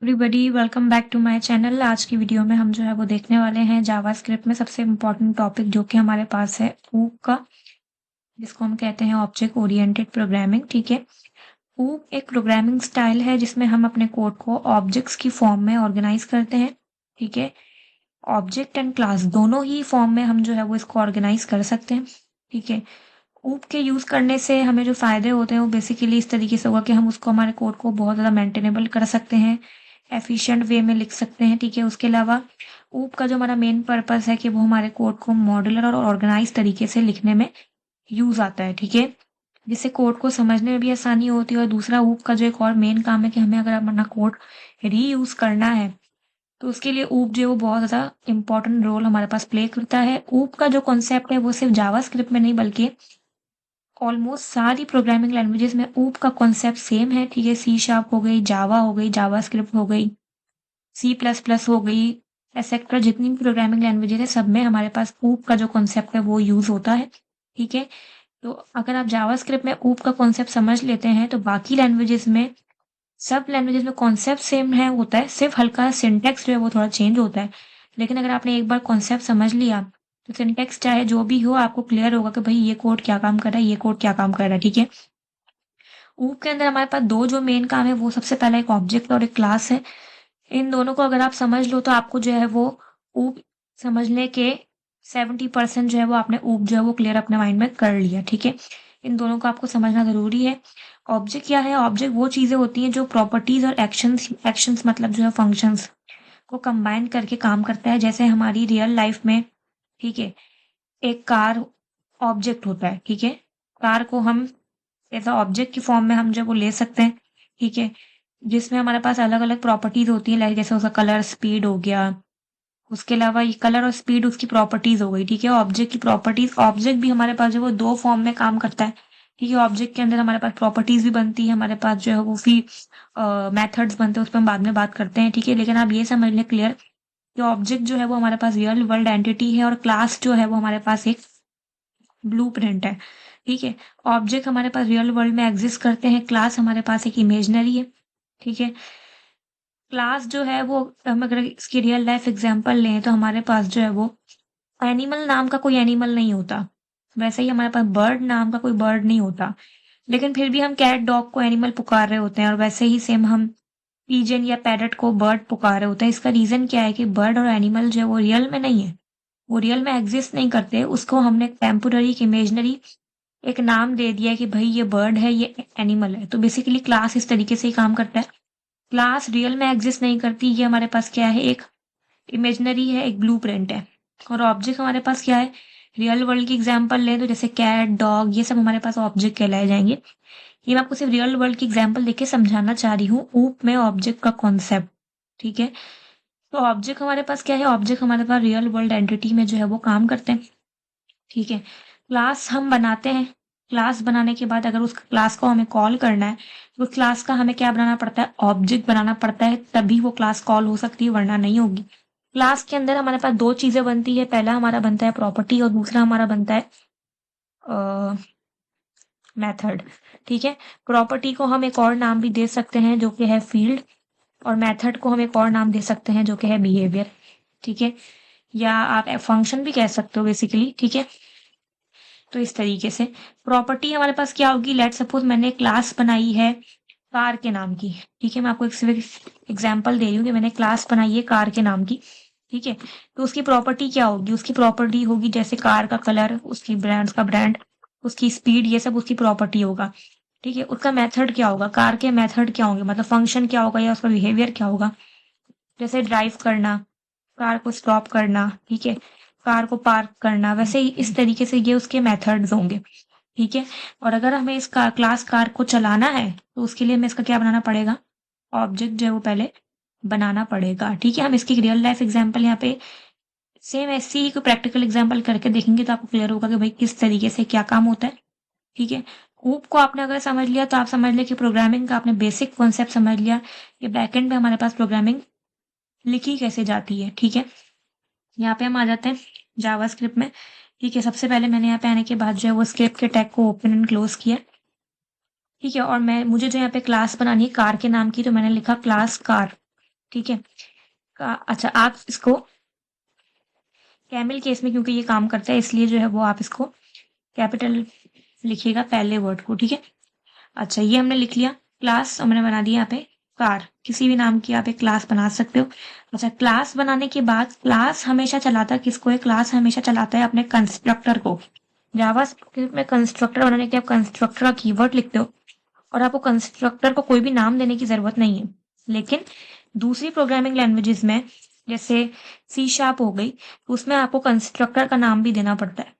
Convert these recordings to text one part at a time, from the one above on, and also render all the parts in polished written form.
Everybody welcome back to my channel. आज की video में हम जो है वो देखने वाले हैं जावास्क्रिप्ट में सबसे इम्पोर्टेंट टॉपिक जो कि हमारे पास है ऊप का, जिसको हम कहते हैं ऑब्जेक्ट ओरिएंटेड प्रोग्रामिंग। ठीक है, ऊप एक प्रोग्रामिंग स्टाइल है जिसमें हम अपने कोड को ऑब्जेक्ट्स की फॉर्म में ऑर्गेनाइज करते हैं। ठीक है, ऑब्जेक्ट एंड क्लास दोनों ही फॉर्म में हम जो है वो इसको ऑर्गेनाइज कर सकते हैं। ठीक है, ऊप के यूज करने से हमें जो फायदे होते हैं वो बेसिकली इस तरीके से होगा कि हम उसको हमारे कोड को बहुत ज़्यादा मेंटेनेबल कर सकते हैं, एफिशिएंट वे में लिख सकते हैं। ठीक है, उसके अलावा ऊप का जो हमारा मेन पर्पस है कि वो हमारे कोड को मॉड्यूलर और ऑर्गेनाइज तरीके से लिखने में यूज आता है। ठीक है, जिससे कोड को समझने में भी आसानी होती है। और दूसरा, ऊप का जो एक और मेन काम है कि हमें अगर अपना कोड रीयूज करना है तो उसके लिए ऊप जो है वो बहुत ज़्यादा इंपॉर्टेंट रोल हमारे पास प्ले करता है। ऊप का जो कॉन्सेप्ट है वो सिर्फ जावास्क्रिप्ट में नहीं बल्कि ऑलमोस्ट सारी प्रोग्रामिंग लैंग्वेजेस में ऊप का कॉन्सेप्ट सेम है। ठीक है, सी शार्प हो गई, जावा हो गई, जावास्क्रिप्ट हो गई, सी प्लस प्लस हो गई, एक्सेट्रा जितनी भी प्रोग्रामिंग लैंग्वेजेस है सब में हमारे पास ऊप का जो कॉन्सेप्ट है वो यूज होता है। ठीक है, तो अगर आप जावास्क्रिप्ट में ऊप का कॉन्सेप्ट समझ लेते हैं तो बाकी लैंग्वेजेस में, सब लैंग्वेजेस में कॉन्सेप्ट सेम है होता है, सिर्फ हल्का सिंटेक्स जो है वो थोड़ा चेंज होता है। लेकिन अगर आपने एक बार कॉन्सेप्ट समझ लिया तो सिंटेक्स चाहे जो भी हो आपको क्लियर होगा कि भाई ये कोड क्या काम कर रहा है, ये कोड क्या काम कर रहा है। ठीक है, ऊप के अंदर हमारे पास दो जो मेन काम है वो सबसे पहला एक ऑब्जेक्ट और एक क्लास है। इन दोनों को अगर आप समझ लो तो आपको जो है वो ऊप समझने के 70% जो है वो आपने ऊप जो है वो क्लियर अपने माइंड में कर लिया। ठीक है, इन दोनों को आपको समझना जरूरी है। ऑब्जेक्ट क्या है? ऑब्जेक्ट वो चीजें होती हैं जो प्रॉपर्टीज और एक्शंस एक्शंस मतलब जो है फंक्शंस को कंबाइन करके काम करता है। जैसे हमारी रियल लाइफ में, ठीक है, एक कार ऑब्जेक्ट होता है। ठीक है, कार को हम एज अ ऑब्जेक्ट की फॉर्म में हम जो वो ले सकते हैं। ठीक है, जिसमें हमारे पास अलग अलग प्रॉपर्टीज होती है, लाइक जैसे उसका कलर, स्पीड हो गया। उसके अलावा ये कलर और स्पीड उसकी प्रॉपर्टीज हो गई। ठीक है, ऑब्जेक्ट की प्रॉपर्टीज, ऑब्जेक्ट भी हमारे पास जो वो दो फॉर्म में काम करता है। ठीक है, ऑब्जेक्ट के अंदर हमारे पास प्रॉपर्टीज भी बनती है, हमारे पास जो है वो भी मेथड्स बनते हैं, उस पर हम बाद में बात करते हैं। ठीक है, लेकिन आप ये समझ लें क्लियर कि ऑब्जेक्ट जो है वो हमारे पास रियल वर्ल्ड एंटिटी है और क्लास जो है वो हमारे पास एक ब्लूप्रिंट है। ठीक है, ऑब्जेक्ट हमारे पास रियल वर्ल्ड में एग्जिस्ट करते हैं, क्लास हमारे पास एक इमेजनरी है। ठीक है, क्लास जो है वो, हम अगर इसकी रियल लाइफ एग्जांपल लें तो हमारे पास जो है वो एनिमल नाम का कोई एनिमल नहीं होता। वैसे ही हमारे पास बर्ड नाम का कोई बर्ड नहीं होता, लेकिन फिर भी हम कैट डॉग को एनिमल पुकार रहे होते हैं, और वैसे ही सेम हम पीजन या पैरट को बर्ड पुकार रहे होते हैं। इसका रीजन क्या है कि बर्ड और एनिमल जो है वो रियल में नहीं है, वो रियल में एग्जिस्ट नहीं करते। उसको हमने टेम्पोररी इमेजनरी एक नाम दे दिया कि भाई ये बर्ड है, ये एनिमल है। तो बेसिकली क्लास इस तरीके से ही काम करता है। क्लास रियल में एग्जिस्ट नहीं करती, ये हमारे पास क्या है, एक इमेजनरी है, एक ब्लूप्रिंट है। और ऑब्जेक्ट हमारे पास क्या है, रियल वर्ल्ड की एग्जांपल लें तो जैसे कैट, डॉग, ये सब हमारे पास ऑब्जेक्ट कहलाए जाएंगे। ये मैं आपको सिर्फ रियल वर्ल्ड की एग्जांपल देके समझाना चाह रही हूँ ऊप में ऑब्जेक्ट का कॉन्सेप्ट। ठीक है, तो ऑब्जेक्ट हमारे पास क्या है, ऑब्जेक्ट हमारे पास रियल वर्ल्ड एंटिटी में जो है वो काम करते हैं। ठीक है, क्लास हम बनाते हैं, क्लास बनाने के बाद अगर उस क्लास को हमें कॉल करना है तो उस क्लास का हमें क्या बनाना पड़ता है, ऑब्जेक्ट बनाना पड़ता है, तभी वो क्लास कॉल हो सकती है, वरना नहीं होगी। क्लास के अंदर हमारे पास दो चीजें बनती है, पहला हमारा बनता है प्रॉपर्टी और दूसरा हमारा बनता है मेथड। ठीक है, प्रॉपर्टी को हम एक और नाम भी दे सकते हैं जो कि है फील्ड, और मेथड को हम एक और नाम दे सकते हैं जो कि है बिहेवियर। ठीक है, या आप फंक्शन भी कह सकते हो बेसिकली। ठीक है, तो इस तरीके से प्रॉपर्टी हमारे पास क्या होगी, लेट सपोज मैंने क्लास बनाई है कार के नाम की। ठीक है, मैं आपको एक एग्जांपल दे रही हूँ कि मैंने क्लास बनाई है कार के नाम की। ठीक है, तो उसकी प्रॉपर्टी क्या होगी, उसकी प्रॉपर्टी होगी जैसे कार का कलर, उसकी ब्रांड का ब्रांड, उसकी स्पीड, ये सब उसकी प्रॉपर्टी होगा। ठीक है, उसका मेथड क्या होगा, कार के मेथड क्या होंगे, मतलब फंक्शन क्या होगा या उसका बिहेवियर क्या होगा। जैसे ड्राइव करना, कार को स्टॉप करना, ठीक है, कार को पार्क करना, वैसे ही इस तरीके से ये उसके मेथड्स होंगे। ठीक है, और अगर हमें इस क्लास कार को चलाना है तो उसके लिए हमें इसका क्या बनाना पड़ेगा, ऑब्जेक्ट जो है वो पहले बनाना पड़ेगा। ठीक है, हम इसकी रियल लाइफ एग्जांपल यहाँ पे सेम ऐसी ही कोई प्रैक्टिकल एग्जांपल करके देखेंगे तो आपको क्लियर होगा कि भाई किस तरीके से क्या काम होता है। ठीक है, ऊप को आपने अगर समझ लिया तो आप समझ लिया कि प्रोग्रामिंग का आपने बेसिक कॉन्सेप्ट समझ लिया कि बैकएंड में हमारे पास प्रोग्रामिंग लिखी कैसे जाती है। ठीक है, यहाँ पे हम आ जाते हैं जावास्क्रिप्ट में। ठीक है, सबसे पहले मैंने यहाँ पे आने के बाद जो है वो स्क्रिप्ट के टैग को ओपन एंड क्लोज किया। ठीक है, और मुझे जो यहाँ पे क्लास बनानी है कार के नाम की, तो मैंने लिखा क्लास कार। ठीक है। अच्छा, आप इसको कैमल केस में क्योंकि ये काम करता है इसलिए जो है वो आप इसको कैपिटल लिखिएगा पहले वर्ड को, ठीक है। अच्छा, ये हमने लिख लिया। क्लास हमने बना दिया यहाँ पे कार, किसी भी नाम की आप एक क्लास बना सकते हो। अच्छा, क्लास बनाने के बाद क्लास हमेशा चलाता है किसको है? क्लास हमेशा चलाता है अपने कंस्ट्रक्टर को। जावास्क्रिप्ट में कंस्ट्रक्टर बनाने के लिए आप कंस्ट्रक्टर का कीवर्ड लिखते हो और आपको कंस्ट्रक्टर को कोई भी नाम देने की जरूरत नहीं है। लेकिन दूसरी प्रोग्रामिंग लैंग्वेजेस में जैसे सी शार्प हो गई, उसमें आपको कंस्ट्रक्टर का नाम भी देना पड़ता है।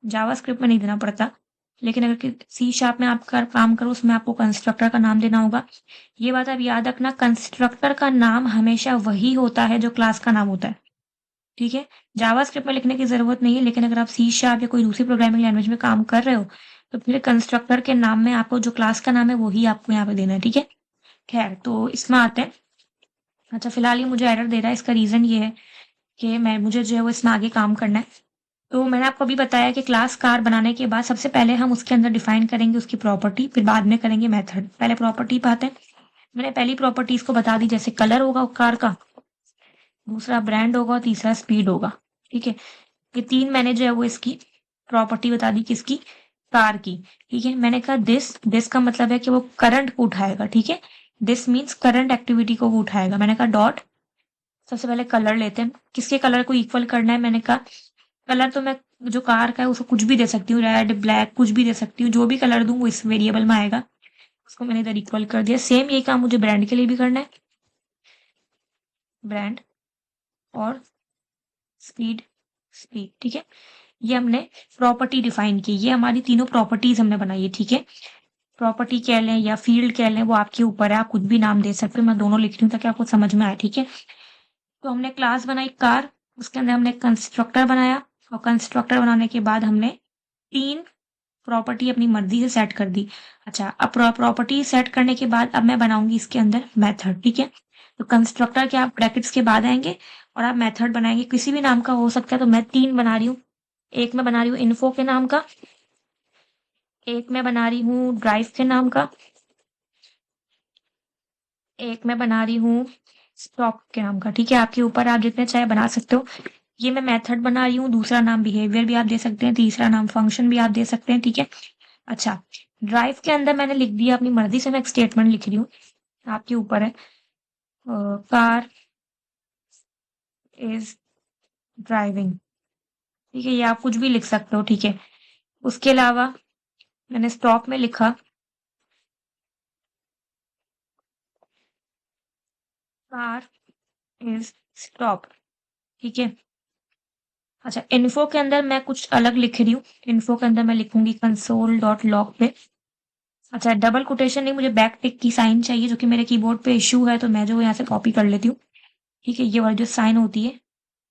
जावास्क्रिप्ट में नहीं देना पड़ता, लेकिन अगर सी शार्प में आप काम करो उसमें आपको कंस्ट्रक्टर का नाम देना होगा। ये बात आप याद रखना, कंस्ट्रक्टर का नाम हमेशा वही होता है जो क्लास का नाम होता है, ठीक है। जावास्क्रिप्ट में लिखने की जरूरत नहीं है, लेकिन अगर आप सी शार्प या कोई दूसरी प्रोग्रामिंग लैंग्वेज में काम कर रहे हो तो फिर कंस्ट्रक्टर के नाम में आपको जो क्लास का नाम है वही आपको यहाँ पे देना है, ठीक है। खैर, तो इसमें आते हैं। अच्छा, फिलहाल ये मुझे एरर दे रहा है, इसका रीजन ये है कि मुझे जो है वो इसमें आगे काम करना है। तो मैंने आपको अभी बताया कि क्लास कार बनाने के बाद सबसे पहले हम उसके अंदर डिफाइन करेंगे उसकी प्रॉपर्टी, फिर बाद में करेंगे मेथड। पहले प्रॉपर्टी पे आते हैं। मैंने पहली प्रॉपर्टी इसको बता दी, जैसे कलर होगा कार का, दूसरा ब्रांड होगा, तीसरा स्पीड होगा, ठीक है। ये तीन मैंने जो है वो इसकी प्रॉपर्टी बता दी, किसकी? कार की, ठीक है। मैंने कहा दिस का मतलब है कि वो करंट को उठाएगा, ठीक है। दिस मीन्स करंट एक्टिविटी को वो उठाएगा। मैंने कहा डॉट, सबसे पहले कलर लेते हैं, किसके कलर को इक्वल करना है? मैंने कहा कलर तो मैं जो कार का है उसको कुछ भी दे सकती हूँ, रेड ब्लैक कुछ भी दे सकती हूँ, जो भी कलर दूं वो इस वेरिएबल में आएगा। उसको मैंने इधर इक्वल कर दिया। सेम यही काम मुझे ब्रांड के लिए भी करना है, ब्रांड और स्पीड, स्पीड, ठीक है। ये हमने प्रॉपर्टी डिफाइन की, ये हमारी तीनों प्रॉपर्टीज हमने बनाई है, ठीक है। प्रॉपर्टी कह लें या फील्ड कह लें, वो आपके ऊपर है, आप कुछ भी नाम दे सकते हो। मैं दोनों लिख रही हूँ ताकि आपको समझ में आए, ठीक है। तो हमने क्लास बनाई कार, उसके अंदर हमने कंस्ट्रक्टर बनाया और कंस्ट्रक्टर बनाने के बाद हमने तीन प्रॉपर्टी अपनी मर्जी से सेट कर दी। अच्छा, अब प्रॉपर्टी सेट करने के बाद अब मैं बनाऊंगी इसके अंदर मेथड, ठीक है। तो कंस्ट्रक्टर के आप ब्रैकेट्स के बाद आएंगे और आप मेथड बनाएंगे, किसी भी नाम का हो सकता है। तो मैं तीन बना रही हूँ। एक मैं बना रही हूँ इन्फो के नाम का, एक मैं बना रही हूँ ड्राइव के नाम का, एक मैं बना रही हूँ स्टॉप के नाम का, ठीक है। आपके ऊपर, आप जितने चाहे बना सकते हो। ये मैं मेथड बना रही हूँ, दूसरा नाम बिहेवियर भी आप दे सकते हैं, तीसरा नाम फंक्शन भी आप दे सकते हैं, ठीक है। अच्छा, ड्राइव के अंदर मैंने लिख दिया अपनी मर्जी से, मैं एक स्टेटमेंट लिख रही हूँ, आपके ऊपर है। कार इज ड्राइविंग, ठीक है। ये आप कुछ भी लिख सकते हो, ठीक है। उसके अलावा मैंने स्टॉप में लिखा कार इज स्टॉप, ठीक है। अच्छा, इन्फो के अंदर मैं कुछ अलग लिख रही हूँ। इन्फो के अंदर मैं लिखूंगी कंसोल डॉट लॉग पे। अच्छा, डबल कोटेशन नहीं, मुझे बैक टिक की साइन चाहिए, जो कि मेरे कीबोर्ड पे इशू है, तो मैं जो यहाँ से कॉपी कर लेती हूँ, ठीक है। ये वाली जो साइन होती है,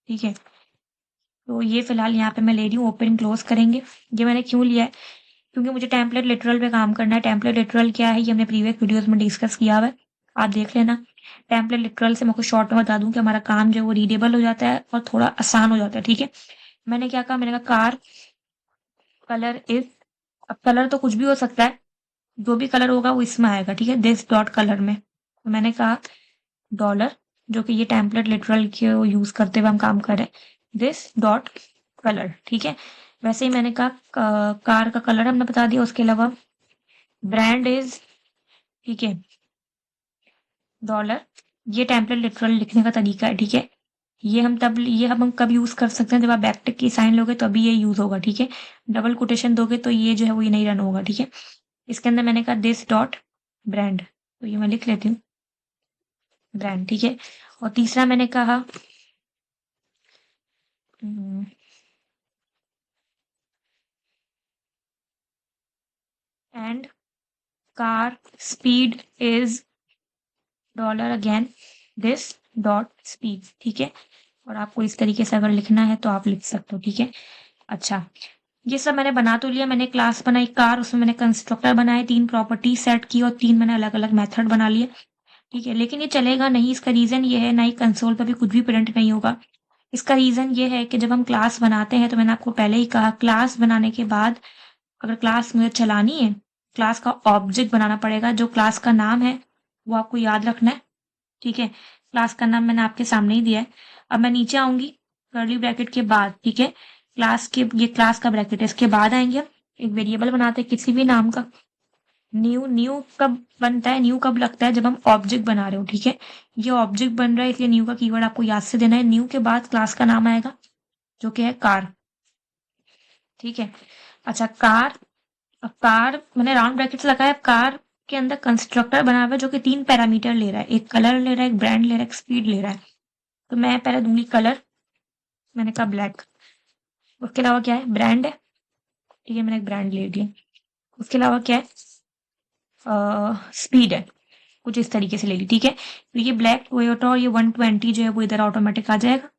ठीक है। तो ये फिलहाल यहाँ पे मैं ले रही हूँ, ओपन क्लोज करेंगे। ये मैंने क्यों लिया है? क्योंकि मुझे टेम्पलेट लिटरल पे काम करना है। टेम्पलेट लिटरल क्या है ये हमने प्रीवियस वीडियोस में डिस्कस किया हुआ है, आप देख लेना। टेम्पलेट लिटरल से मैं कुछ शॉर्ट में बता दूं कि हमारा काम जो है वो रीडेबल हो जाता है और थोड़ा आसान हो जाता है, ठीक है। मैंने क्या कहा? मैंने कहा कार कलर इज, अब कलर तो कुछ भी हो सकता है, जो भी कलर होगा वो इसमें आएगा, ठीक है। दिस डॉट कलर में तो मैंने कहा डॉलर, जो कि ये टेम्पलेट लिटरल के यूज करते हुए हम काम कर रहे हैं, दिस डॉट कलर, ठीक है। वैसे ही मैंने कहा कार का कलर हमने बता दिया। उसके अलावा ब्रांड इज, ठीक है, डॉलर। ये टेम्पलेट लिटरल लिखने का तरीका है, ठीक है। ये हम कब यूज कर सकते हैं? जब आप बैकटिक की साइन लोगे तो अभी ये यूज होगा, ठीक है। डबल कोटेशन दोगे तो ये जो है वो ये नहीं रन होगा, ठीक है। इसके अंदर मैंने कहा दिस डॉट ब्रांड, तो ये मैं लिख लेती हूँ ब्रांड, ठीक है। और तीसरा मैंने कहा and car speed is dollar again this dot speed, ठीक है। और आपको इस तरीके से अगर लिखना है तो आप लिख सकते हो, ठीक है। अच्छा, ये सब मैंने बना तो लिया। मैंने क्लास बनाई कार, उसमें मैंने कंस्ट्रक्टर बनाए, तीन प्रॉपर्टी सेट की और तीन मैंने अलग अलग मेथड बना लिए, ठीक है। लेकिन ये चलेगा नहीं, इसका रीजन ये है, ना ही कंसोल पर भी कुछ भी प्रिंट नहीं होगा। इसका रीजन ये है कि जब हम क्लास बनाते हैं तो मैंने आपको पहले ही कहा, क्लास बनाने के बाद अगर क्लास मुझे चलानी है, क्लास का ऑब्जेक्ट बनाना पड़ेगा। जो क्लास का नाम है वो आपको याद रखना है, ठीक है। क्लास का नाम मैंने आपके सामने ही दिया है। अब मैं नीचे आऊंगी कर्ली ब्रैकेट के बाद, ठीक है, ये क्लास का ब्रैकेट है, इसके बाद आएंगे हम एक वेरिएबल बनाते हैं किसी भी नाम का। न्यू कब बनता है, न्यू कब लगता है, जब हम ऑब्जेक्ट बना रहे हो, ठीक है। ये ऑब्जेक्ट बन रहा है इसलिए न्यू का कीवर्ड आपको याद से देना है। न्यू के बाद क्लास का नाम आएगा जो कि है कार, ठीक है। अच्छा कार, अब कार मैंने राउंड ब्रैकेट लगाया। अब कार के अंदर कंस्ट्रक्टर बना हुआ है जो कि 3 पैरामीटर ले रहा है, एक कलर ले रहा है, एक ब्रांड ले रहा है, एक स्पीड ले रहा है। तो मैं पहले दूंगी कलर, मैंने कहा ब्लैक। उसके अलावा क्या है, ब्रांड है, ठीक है, मैंने एक ब्रांड ले लिया। उसके अलावा क्या है, स्पीड है, कुछ इस तरीके से ले ली, ठीक है। तो ये ब्लैक टोयोटा और ये 120 जो है वो इधर ऑटोमेटिक आ जाएगा,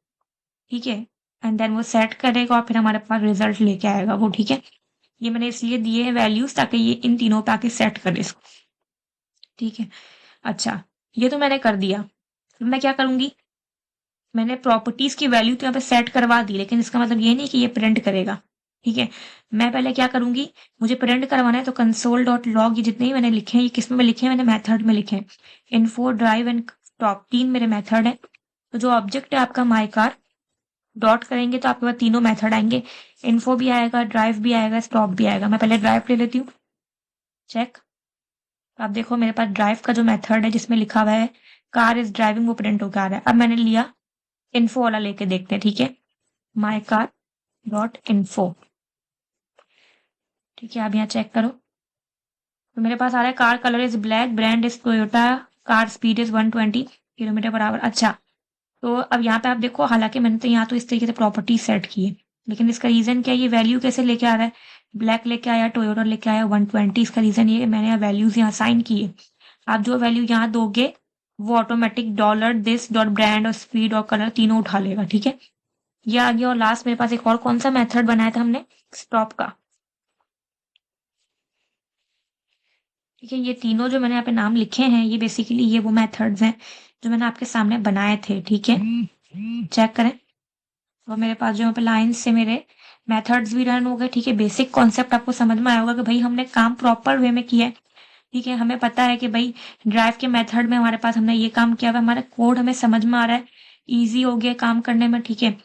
ठीक है। एंड देन वो सेट करेगा और फिर हमारे पास रिजल्ट लेके आएगा वो, ठीक है। ये मैंने इसलिए दिए हैं वैल्यूज ताकि ये इन तीनों पे आके सेट करे इसको, ठीक है। अच्छा ये तो मैंने कर दिया। अब मैं क्या करूंगी, मैंने प्रॉपर्टीज की वैल्यू तो यहाँ पे सेट करवा दी, लेकिन इसका मतलब ये नहीं कि ये प्रिंट करेगा, ठीक है। मैं पहले क्या करूंगी, मुझे प्रिंट करवाना है तो कंसोल डॉट लॉग, ये जितने ही मैंने लिखे हैं ये किस में लिखे हैं, मैंने मेथड में लिखे हैं। इन्फो, ड्राइव एंड टॉप, 3 मेरे मेथड है। तो जो ऑब्जेक्ट है आपका माई कार, डॉट करेंगे तो आपके पास तीनों मेथड आएंगे, इन्फो भी आएगा, ड्राइव भी आएगा, स्टॉप भी आएगा। मैं पहले ड्राइव ले लेती हूँ, चेक। आप देखो मेरे पास ड्राइव का जो मेथड है जिसमें लिखा हुआ है कार इज ड्राइविंग, वो प्रिंट होकर आ रहा है। अब मैंने लिया इन्फो वाला, लेके देखते हैं, ठीक है। माई कार डॉट इन्फो, ठीक है। आप यहाँ चेक करो तो मेरे पास आ रहा है car colour is black, brand is Toyota, car speed is 120 kilometre per hour. अच्छा तो अब यहाँ पे आप देखो, हालांकि मैंने तो यहाँ तो इस तरीके से प्रॉपर्टी सेट की है, लेकिन इसका रीजन क्या है, ये वैल्यू कैसे लेके आ रहा है, ब्लैक लेके आया, टोयोटा लेके आया 120। इसका रीजन ये है मैंने यहाँ वैल्यूज यहाँ साइन की है। आप जो वैल्यू यहाँ दोगे वो automatic dollar this dot brand और स्पीड और कलर तीनों उठा लेगा, ठीक है। ये आ गया। और लास्ट मेरे पास एक और कौन सा मेथड बनाया था हमने, स्टॉप का, ठीक है। ये तीनों जो मैंने यहाँ पे नाम लिखे हैं ये बेसिकली ये वो मेथड्स हैं जो मैंने आपके सामने बनाए थे, ठीक है। चेक करें और मेरे पास जो यहाँ पे लाइन से मेरे मेथड्स भी रन हो गए, ठीक है। बेसिक कॉन्सेप्ट आपको समझ में आया होगा कि भाई हमने काम प्रॉपर वे में किया है, ठीक है। हमें पता है कि भाई ड्राइव के मेथड में हमारे पास हमने ये काम किया हुआ, हमारा कोड हमें समझ में आ रहा है, ईजी हो गया काम करने में, ठीक है।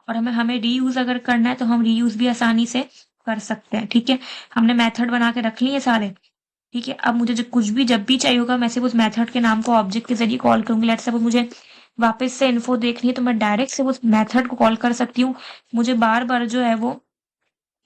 और हमें हमें रीयूज अगर करना है तो हम रीयूज भी आसानी से कर सकते हैं, ठीक है। हमने मेथड बना के रख लिए सारे, ठीक है। अब मुझे कुछ भी जब भी चाहिए होगा मैं सिर्फ उस मेथड के नाम को ऑब्जेक्ट के जरिए कॉल करूंगी। लेट्स सपोज मुझे वापस से इन्फो देखनी है तो मैं डायरेक्ट से उस मेथड को कॉल कर सकती हूँ। मुझे बार बार जो है वो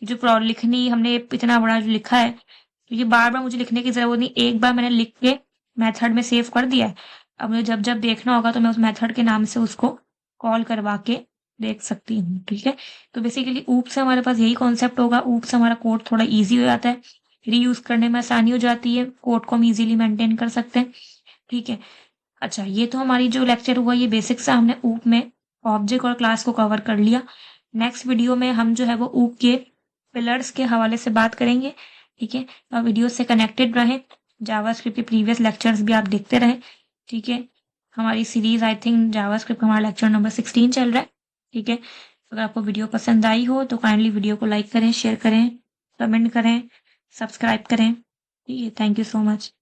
जो लिखनी हमने इतना बड़ा जो लिखा है तो ये बार बार मुझे लिखने की जरूरत नहीं, एक बार मैंने लिख के मेथड में सेव कर दिया है। अब मुझे जब जब देखना होगा तो मैं उस मेथड के नाम से उसको कॉल करवा के देख सकती हूँ, ठीक है। तो बेसिकली ऊप से हमारे पास यही कॉन्सेप्ट होगा, ऊप से हमारा कोड थोड़ा ईजी हो जाता है, रीयूज करने में आसानी हो जाती है, कोड को हम इजीली मेंटेन कर सकते हैं, ठीक है। अच्छा ये तो हमारी जो लेक्चर हुआ ये बेसिक सा हमने ऊप में ऑब्जेक्ट और क्लास को कवर कर लिया। नेक्स्ट वीडियो में हम जो है वो ऊप के पिलर्स के हवाले से बात करेंगे, ठीक है। और वीडियो से कनेक्टेड रहें, जावास्क्रिप्ट के प्रीवियस लेक्चर्स भी आप देखते रहें, ठीक है। हमारी सीरीज आई थिंक जावास्क्रिप्ट हमारा लेक्चर नंबर 16 चल रहा है, ठीक है। अगर आपको वीडियो पसंद आई हो तो काइंडली वीडियो को लाइक करें, शेयर करें, कमेंट करें, सब्सक्राइब करें, ठीक है। Thank you so much.